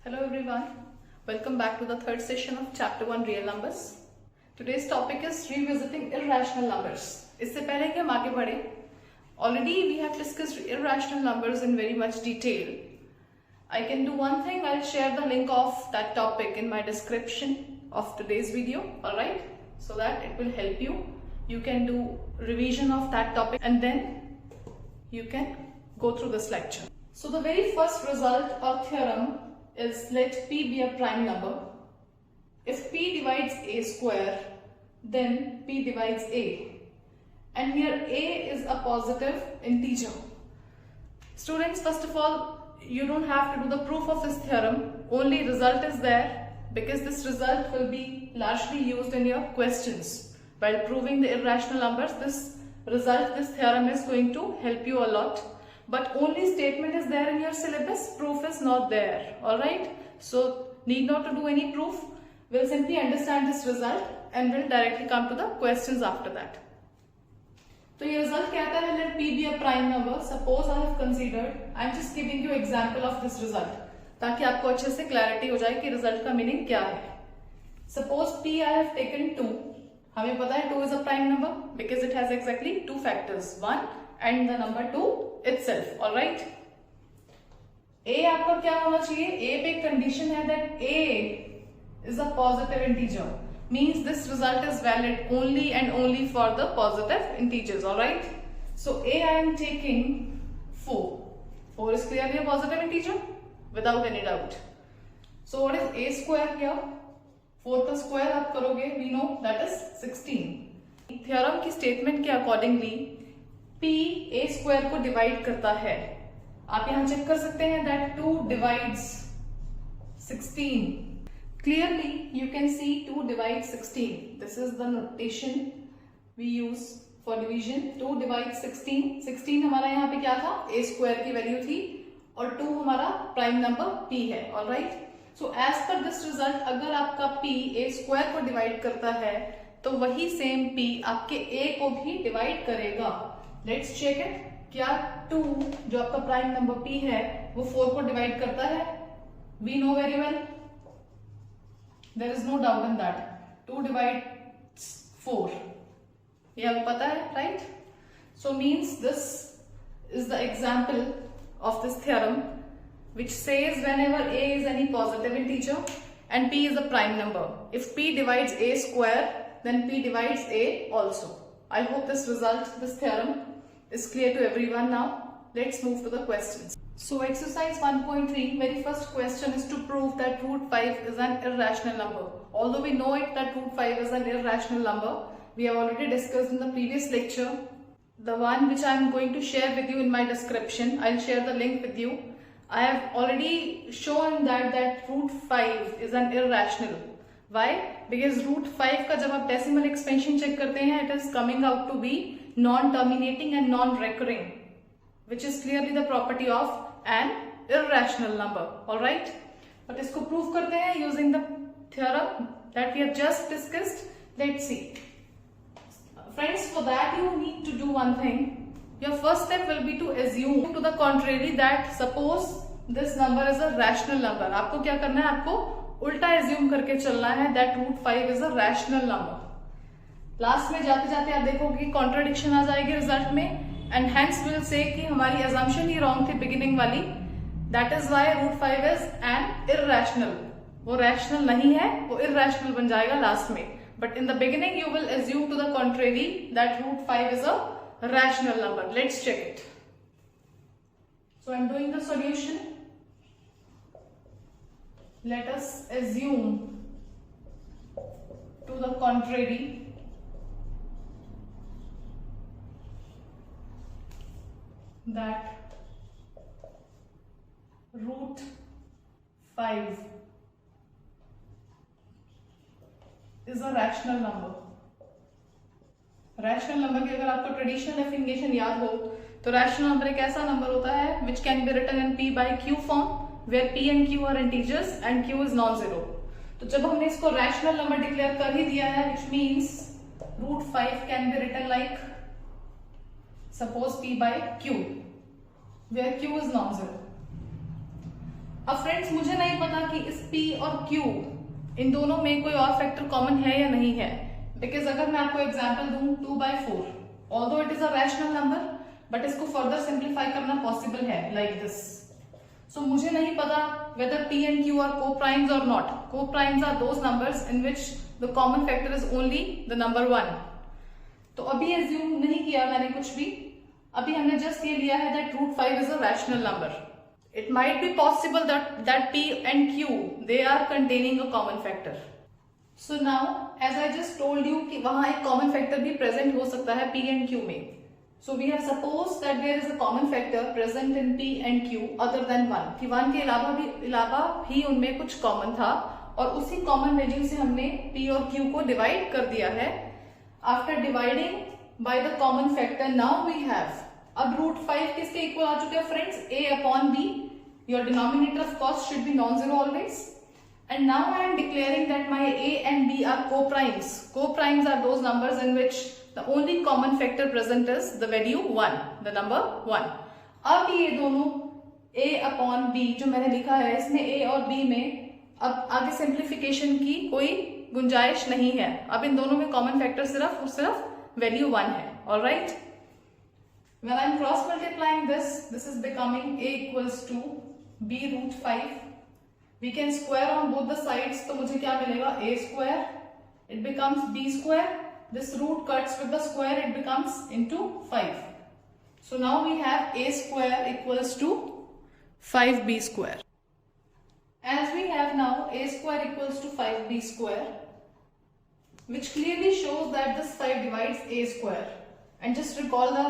Hello everyone, welcome back to the third session of chapter 1 real numbers. Today's topic is revisiting irrational numbers. इससे पहले कि हम आगे बढ़े, already we have discussed irrational numbers in very much detail. I can do one thing, I'll share the link of that topic in my description of today's video, alright? So that it will help you. You can do revision of that topic and then you can go through this lecture. So the very first result or theorem is let P be a prime number. If P divides A square, then P divides A. And here A is a positive integer. Students, first of all, you don't have to do the proof of this theorem. Only result is there because this result will be largely used in your questions. While proving the irrational numbers, this theorem is going to help you a lot. But only statement is there in your syllabus, proof is not there, alright? So, need not to do any proof, we'll simply understand this result and we'll directly come to the questions after that. So, your result कहता है let P be a prime number. Suppose I have considered, I am just giving you example of this result, ताकि आपको अच्छे से clarity हो जाए कि result का meaning क्या है. Suppose P I have taken 2, हमें पता है 2 is a prime number because it has exactly two factors, 1 and the number 2 itself, all right? A आपका क्या होना चाहिए? A पे condition है that A is a positive integer, means this result is valid only and only for the positive integers, all right? So A I am taking 4. 4 is clearly a positive integer without any doubt. So what is A square here? 4 का square आप करोगे, we know that is 16. Theorem की statement के accordingly P A square को divide करता है. आप यहाँ check कर सकते हैं that 2 divides 16. Clearly you can see 2 divides 16. This is the notation we use for division. 2 divides 16. 16 हमारा यहाँ पे क्या था? A square की value थी और 2 हमारा prime number P है, alright? So as per this result, अगर आपका P A square को divide करता है तो वही same P आपके A को भी divide करेगा. Let's check it. क्या 2 जो आपका प्राइम नंबर P है वो 4 को डिवाइड करता है? We know very well. There is no doubt in that. 2 divides 4. ये हमें पता है, right? So means this is the example of this theorem which says whenever A is any positive integer and P is a prime number, if P divides A square, then P divides A also. I hope this theorem is clear to everyone now. Let's move to the questions. So exercise 1.3, very first question is to prove that root 5 is an irrational number. Although we know it that root 5 is an irrational number, we have already discussed in the previous lecture. The one which I am going to share with you in my description, I'll share the link with you. I have already shown that root 5 is an irrational. Why? Because root 5 का जब आप decimal expansion check करते हैं, it is coming out to be non-terminating and non-recurring, which is clearly the property of an irrational number, alright? But इसको prove करते हैं using the theorem that we have just discussed. Let's see. Friends, for that you need to do one thing. Your first step will be to assume to the contrary that suppose this number is a rational number. आपको क्या करना है? आपको उल्टा assume करके चलना है that root 5 is a rational number. Last में जाते जाते आप देखोगे कि कॉन्ट्राडिक्शन आ जाएगी रिजल्ट में एंड हेंस विल से कि हमारी अजम्पशन ही रॉन्ग थी बिगिनिंग वाली. That is why root 5 is an irrational. वो रैशनल नहीं है, वो इररेशनल बन जाएगा लास्ट में. But in the beginning you will assume to the contrary that root 5 is a rational number. Let's check it. So I am doing the solution. Let us assume to the contrary that root 5 is a rational number. Rational number की अगर आपको traditional definition याद हो तो rational number एक ऐसा number होता है which can be written in P by Q form where P and Q are integers and Q is non-zero. तो जब हमने इसको रैशनल नंबर डिक्लेयर कर ही दिया है which means root 5 can be written like suppose P by Q where Q is non-zero. अब friends मुझे नहीं पता कि इस P और Q इन दोनों में कोई और फैक्टर कॉमन है या नहीं है, बिकॉज अगर मैं आपको एग्जांपल दूं 2/4, although it is a rational number but इसको फर्दर सिंप्लीफाई करना पॉसिबल है लाइक दिस. सो मुझे नहीं पता whether P and Q are co-primes or not. Co-primes are those numbers in which the common factor is only the number 1. तो अभी assume नहीं किया मैंने कुछ भी, अभी हमने जस्ट ये लिया है that root 5 is a rational number. It might be possible that P and Q they are containing a common factor. So now as I just told you कि वहां एक common factor भी present हो सकता है P and Q में. So we have supposed that there is a common factor present in P and Q other than 1. कि 1 के अलावा भी उनमें कुछ कॉमन था और उसी कॉमन वैल्यू से हमने P और Q को डिवाइड कर दिया है. After dividing by the common factor, now we have, अब root 5 किसके इक्वल आ चुके हैं friends? A upon B. Your denominator of course should be non-zero always. And now I am declaring that my A and B are co-primes. Co-primes are those numbers in which the only common factor present is the value 1, the number 1. अब ये दोनों A upon B जो मैंने लिखा है इसमें A और B में अब आगे सिंप्लीफिकेशन की कोई गुंजाइश नहीं है. अब इन दोनों में कॉमन फैक्टर सिर्फ और सिर्फ वैल्यू 1 है. Alright, when I am cross multiplying this is becoming A equals to B root 5. We can square on both the sides, तो मुझे क्या मिलेगा? A square, it becomes B square. This root cuts with the square, it becomes into 5. So now we have A square equals to 5B square. As we have now A square equals to 5B square, which clearly shows that this 5 divides A square. And just recall the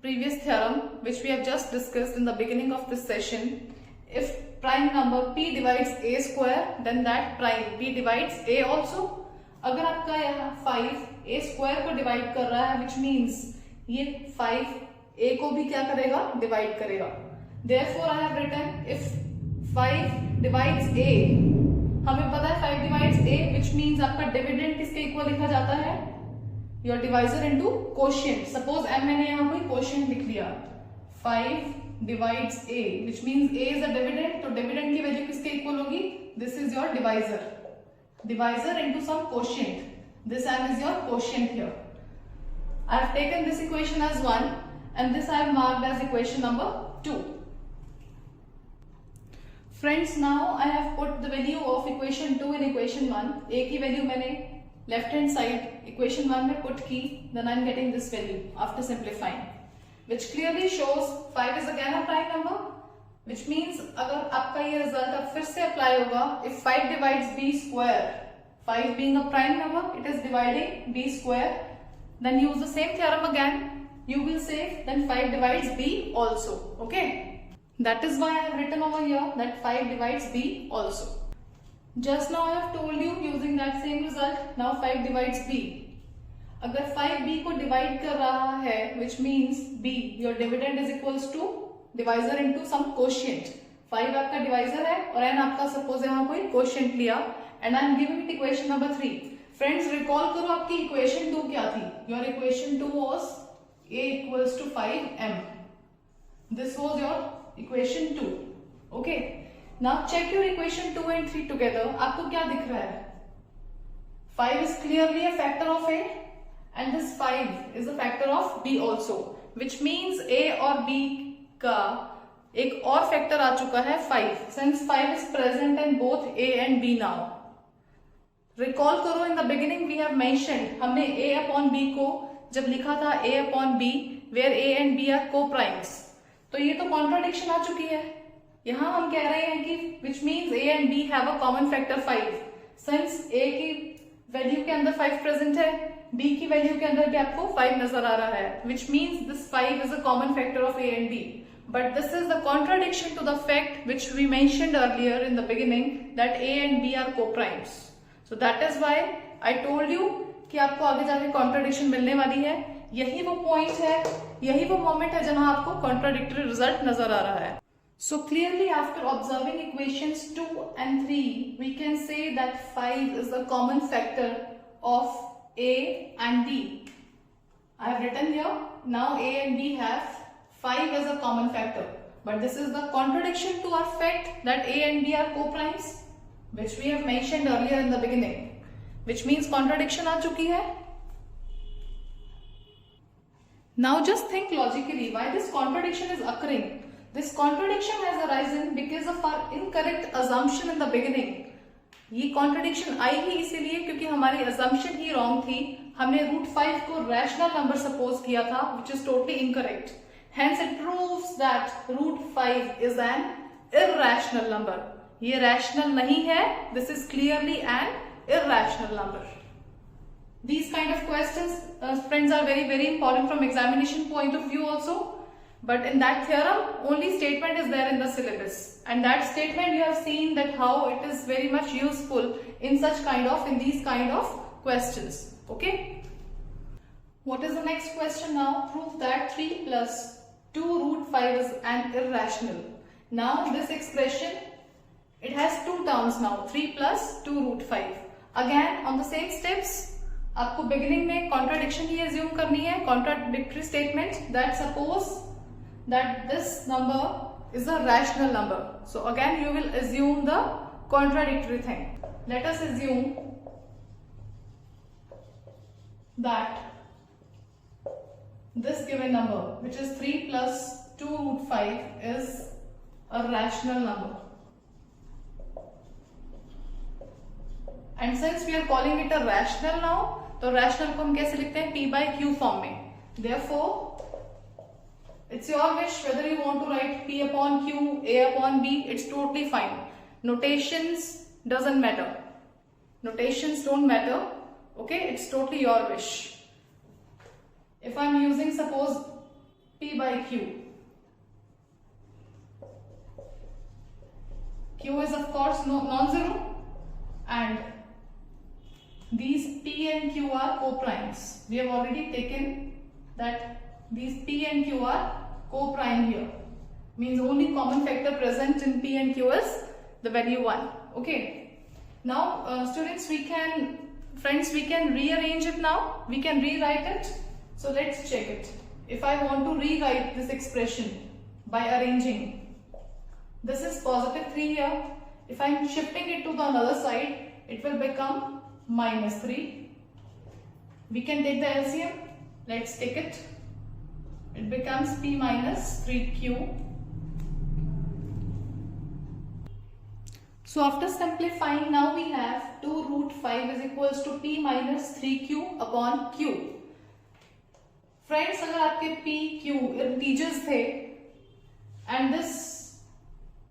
previous theorem which we have just discussed in the beginning of this session. If prime number P divides A square, then that prime P divides A also. अगर आपका यहाँ 5 A square को divide कर रहा है, which means ये 5 A को भी क्या करेगा? डिवाइड करेगा. Therefore I have written if 5 divides A, हमें पता है 5 divides A, विच मीन्स आपका डिविडेंड किसके इक्वल लिखा जाता है? Your divisor into quotient. Suppose M मैंने यहाँ कोई quotient लिख लिया, 5 divides A, which means A is a dividend, तो डिविडेंड की वैल्यू किसके इक्वल होगी? This is your divisor. Divisor into some quotient. This M is your quotient here. I have taken this equation as 1 and this I have marked as equation number 2. Friends, now I have put the value of equation 2 in equation 1. A की value मैंने left hand side equation 1 में put की, then I am getting this value after simplifying, which clearly shows 5 is again a prime number, which means अगर आपका ये result अब फिर से अप्लाई होगा, if 5 divides B square, 5 being a prime number, it is dividing B square, then use the same theorem again, you will say then 5 divides B also. Okay, that is why I have written over here that 5 divides B also. Just now I have told you using that same result, now 5 divides B. अगर 5 B को divide कर रहा है, which means B, your dividend is equals to divisor into some quotient. 5 आपका divisor है और n आपका suppose यहाँ कोई कोशिएंट लिया and I am giving it equation number 3. Friends recall करो आपकी इक्वेशन 2 क्या थी? Your equation 2 was A equals to 5M. This was your equation 2. Okay. Now check your equation 2 and 3 together. आपको क्या दिख रहा है? 5 is clearly a factor of A and this 5 is a factor of B also, which means A और B का एक और factor आ चुका है 5. Since 5 is present in both A and B now. Recall करो in the beginning we have mentioned, हमने A upon B को जब लिखा था A upon B, where A and B are co-primes. तो ये तो कॉन्ट्राडिक्शन आ चुकी है. यहाँ हम कह रहे हैं कि which means A and B have a common factor 5. Since A की वैल्यू के अंदर 5 प्रेजेंट है, B की वैल्यू के अंदर भी आपको 5 नजर आ रहा है, which means this 5 is a common factor of A and B. But this is the contradiction to the fact which we mentioned earlier in the beginning that A and B are co-primes. So that is why I told you कि आपको आगे जाके contradiction मिलने वाली है. यही वो point है, यही वो moment है जहां आपको contradictory result नजर आ रहा है. So clearly after observing equations 2 and 3, we can say that 5 is the common factor of A and B. I have written here, now A and B have 5 as a common factor. but this is the contradiction to our fact that A and B are co-primes, which we have mentioned earlier in the beginning, which means contradiction आ चुकी है. Now just think logically why this contradiction is occurring. This contradiction has arisen because of our incorrect assumption in the beginning. ये contradiction आई ही इसीलिए क्योंकि हमारी assumption ही wrong थी. हमने √5 को rational number suppose किया था, which is totally incorrect. Hence it proves that √5 is an irrational number. ये rational नहीं है. This is clearly an irrational number. These kind of questions, friends, are very, very important from examination point of view also. But in that theorem, only statement is there in the syllabus. And that statement you have seen that how it is very much useful in these kind of questions. Okay. What is the next question now? Prove that 3 plus 2 √5 is an irrational. Now this expression, it has two terms now, 3 plus 2 √5. Again on the same steps, आपको beginning में contradiction ही assume करनी है, contradictory statement that suppose that this number is a rational number. So again you will assume the contradictory thing. Let us assume that this given number, which is 3 plus 2 √5, is a rational number. And since we are calling it a rational now, तो rational को हम कैसे लिखते हैं? P by Q form में. Therefore, it's your wish whether you want to write P upon Q, A upon B. It's totally fine. Notations doesn't matter. Notations don't matter. Okay, it's totally your wish. If I'm using suppose P by Q, Q is of course non-zero, and these P and Q are co-primes. We have already taken that these P and Q are co-prime here. Means only common factor present in P and Q is the value 1. Okay. Now students, we can rearrange it now. We can rewrite it. So let's check it. If I want to rewrite this expression by arranging, this is positive 3 here. If I am shifting it to the other side, it will become -3. We can take the LCM. Let's take it. It becomes P minus 3Q. So after simplifying, now we have 2 √5 is equals to P minus 3Q upon Q. Friends, अगर आपके P, Q integers थे, and this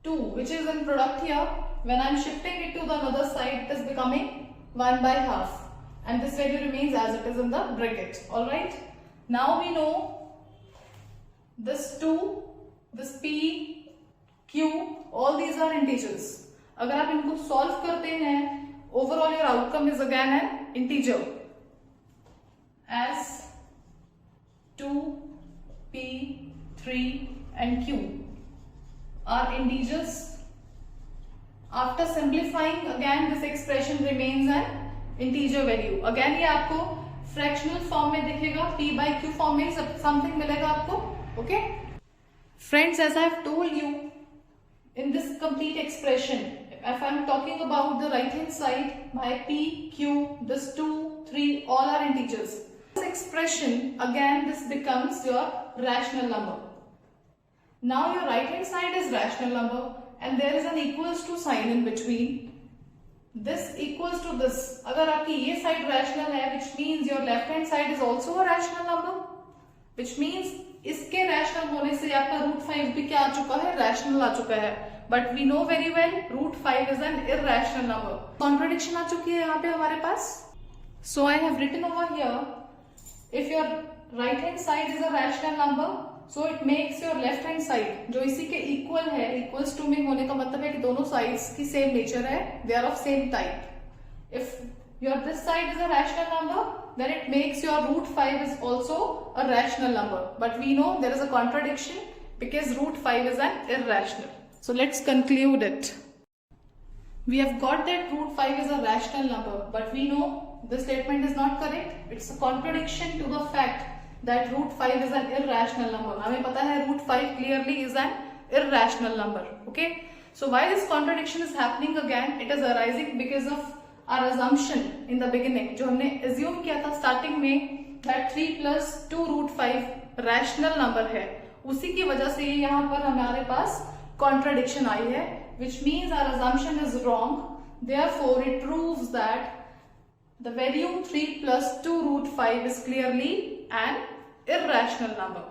2 which is in product here, when I am shifting it to the other side, it is becoming 1 by half, and this value remains as it is in the bracket. Alright, now we know this 2, this P, Q, all these are integers. अगर आप इनको solve करते हैं, overall your outcome is again an integer, as 2, P, 3 and Q are integers. After simplifying, again this expression remains an integer value. Again ये आपको fractional form में दिखेगा, P by Q form में something मिलेगा आपको. Okay, friends, as I have told you, in this complete expression, if I am talking about the right hand side, my P, Q, this 2, 3, all are integers. This expression, again this becomes your rational number. Now your right hand side is rational number, and there is an equals to sign in between. This equals to this. अगर आपकी ये side rational है, which means your left hand side is also a rational number, which means इसके rational होने से आपका √5 भी क्या आ चुका है? Rational आ चुका है. But we know very well √5 is an irrational number. Contradiction आ चुकी है यहाँ पे हमारे पास. So I have written over here, if your right hand side is a rational number, so it makes your left hand side जो इसी के equal है, equals to में होने का मतलब है कि दोनों sides की same nature है, they are of same type. If your this side is a rational number, then it makes your √5 is also a rational number. But we know there is a contradiction because √5 is an irrational. So let's conclude it. We have got that √5 is a rational number, but we know the statement is not correct. It's a contradiction to the fact that √5 is an irrational number. हमें पता है √5 clearly is an irrational number. Okay, so why this contradiction is happening again? It is arising because of our assumption in the beginning, जो हमने assume किया था starting में that 3 plus 2 root 5 rational number है, उसी की वजह से यहाँ पर हमारे पास contradiction आई है, which means our assumption is wrong. Therefore, it proves that the value 3 plus 2 root 5 is clearly an irrational number.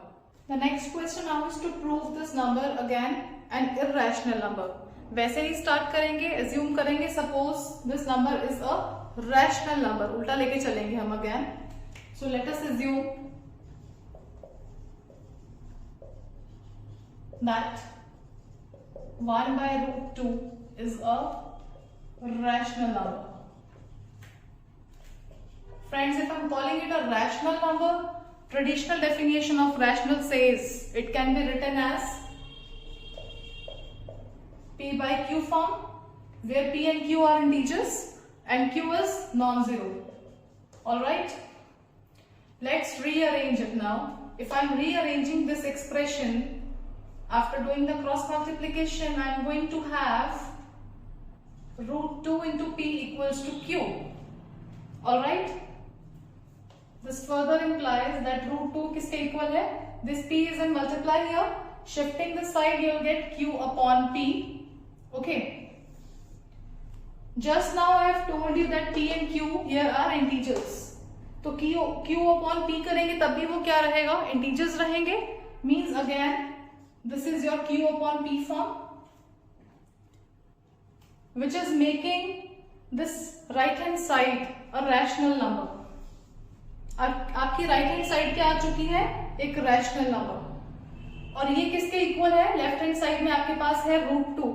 The next question now is to prove this number again an irrational number. वैसे ही start करेंगे, assume करेंगे suppose this number is a rational number. उल्टा लेके चलेंगे हम again. So let us assume that 1 by root 2 is a rational number. Friends, if I'm calling it a rational number, traditional definition of rational says it can be written as P by Q form, where P and Q are integers and Q is non-zero. Alright, let's rearrange it now. If I'm rearranging this expression, after doing the cross multiplication, I'm going to have root 2 into P equals to Q. Alright, this further implies that root 2 किसके equal है? This P is in multiply here. Shifting this side, you'll get Q upon P. Okay. Just now I have told you that P and Q here are integers. तो Q upon P करेंगे तब भी वो क्या रहेगा? Integers रहेंगे. Means again, this is your Q upon P form, which is making this right hand side a rational number. आपकी right hand side क्या आ चुकी है? एक रैशनल नंबर. और ये किसके इक्वल है? लेफ्ट हैंड साइड में आपके पास है root 2.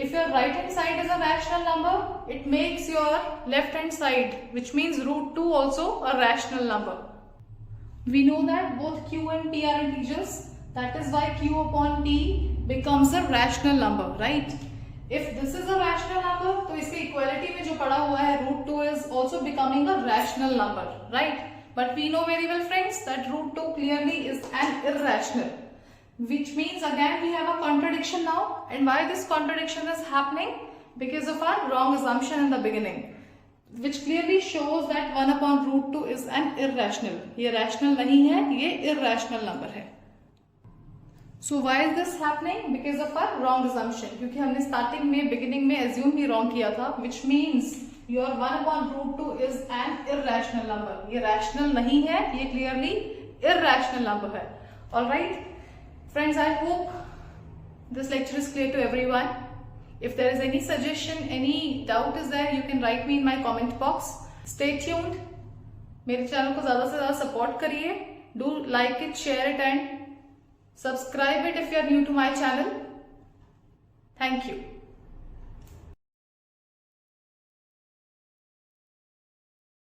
If your right hand side is a rational number, it makes your left hand side, which means root 2 also a rational number. We know that both Q and P are integers. That is why Q upon P becomes a rational number, right? If this is a rational number, तो इसके equality में जो पड़ा हुआ है root 2 is also becoming a rational number, right? But we know very well, friends, that root 2 clearly is an irrational, which means again we have a contradiction now. And why this contradiction is happening? Because of our wrong assumption in the beginning, which clearly shows that 1 upon root 2 is an irrational. ये rational नहीं है, ये irrational number है. So why is this happening? Because of our wrong assumption. क्योंकि हमने starting में beginning में assume ही wrong किया था, which means your 1 upon root 2 is an irrational number. ये rational नहीं है, ये clearly irrational number है. Alright, friends, I hope this lecture is clear to everyone. If there is any suggestion, any doubt is there, you can write me in my comment box. Stay tuned. मेरे channel को ज़्यादा से ज़्यादा support करिए. Do like it, share it and subscribe it if you are new to my channel. Thank you.